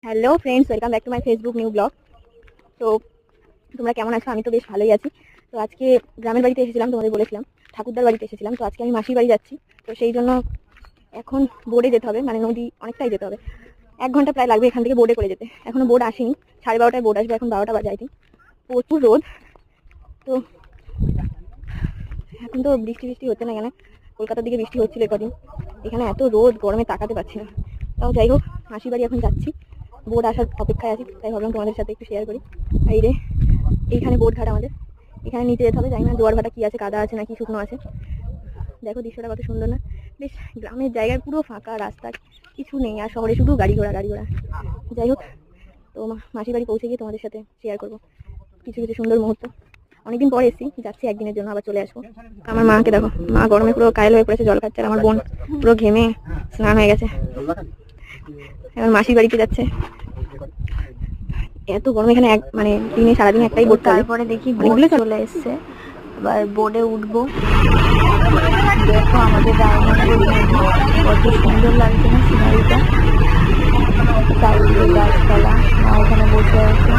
Hello friends, welcome back to my Facebook new blog. তো তোমরা কেমন আছো? আমি তো বেশ ভালোই আছি। তো আজকে গ্রামের বাড়িতে এসেছিলাম, তোমাদের বলেছিলাম ঠাকুরদার বাড়িতে এসেছিলাম। তো আজকে আমি মাসির বাড়ি যাচ্ছি। তো সেই জন্য এখন বোটে যেতে হবে, মানে নদী অনেকটাই যেতে হবে। 1 ঘন্টা প্রায় লাগবে এখান থেকে বোটে করে যেতে। এখনো বোট আসেনি, 12:30টায় বোট আসবে, এখন 12টা বাজে। আই থিঙ্ক প্রচুর রোদ। তো এখন তো বৃষ্টি হচ্ছে না, এখানে কলকাতার দিকে বৃষ্টি হচ্ছিল কদিন। এখানে এত রোদ, গরমে তাকাতে পারছি না। তাও যাই হোক, মাসির বাড়ি এখন যাচ্ছি, বোট আসার অপেক্ষায় আছি। তাই ভাবলাম তোমাদের সাথে একটু শেয়ার করি। এই রে, এইখানে বোট ঘাট আমাদের, এখানে নিচে যেতে হবে। জানি না জোয়ার ভাটা কি আছে, কাদা আছে নাকি শুকনো আছে। দেখো দৃশ্যটা কত সুন্দর না? বেশ গ্রামের জায়গায় পুরো ফাঁকা রাস্তা, কিছু নেই। আর শহরে শুধু গাড়ি ঘোড়া। যাই হোক, তো মাসির বাড়ি পৌঁছে গিয়ে তোমাদের সাথে শেয়ার করবো কিছু কিছু সুন্দর মুহূর্ত। অনেকদিন পর এসেছি, যাচ্ছি একদিনের জন্য, আবার চলে আসবো। আমার মাকে দেখো, মা গরমে পুরো কায়েল হয়ে পড়েছে, জল খাচ্ছে। আর আমার বোন পুরো ঘেমে স্নান হয়ে গেছে, এবার মাসির বাড়িতে যাচ্ছে। এত গরম এখানে, মানে দিনে সারাদিন একটাই বোট। তারপরে দেখি বোট চলে এসছে, এবার বোর্ডে উঠবো। দেখো আমাদের রায়মঙ্গল নদী, কত সুন্দর লাগছে না সিনারিটা। চারিদিকে গাছপালা, মা এখানে বসে আছে।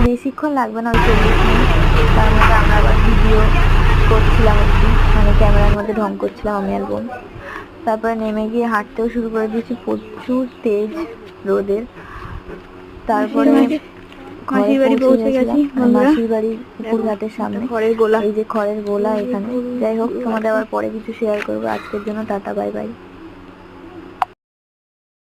বেশিক্ষণ লাগবে না, ওই 40 মিনিট। তার মধ্যে আমরা আবার ভিডিও করছিলাম একটু, মানে ক্যামেরার মধ্যে ঢং করছিলাম আমি আর বোন। তারপরে নেমে গিয়ে হাঁটতেও শুরু করে দিয়েছি, প্রচুর তেজ রোদের। তারপরে মাসির বাড়ি পৌঁছে গেছি, মাসির বাড়ির পুকুর ঘাটের সামনে খড়ের গোলা। এই যে খড়ের গোলা এখানে। যাই হোক, তোমাদের আবার পরে কিছু শেয়ার করবো। আজকের জন্য টাটা, বাই বাই।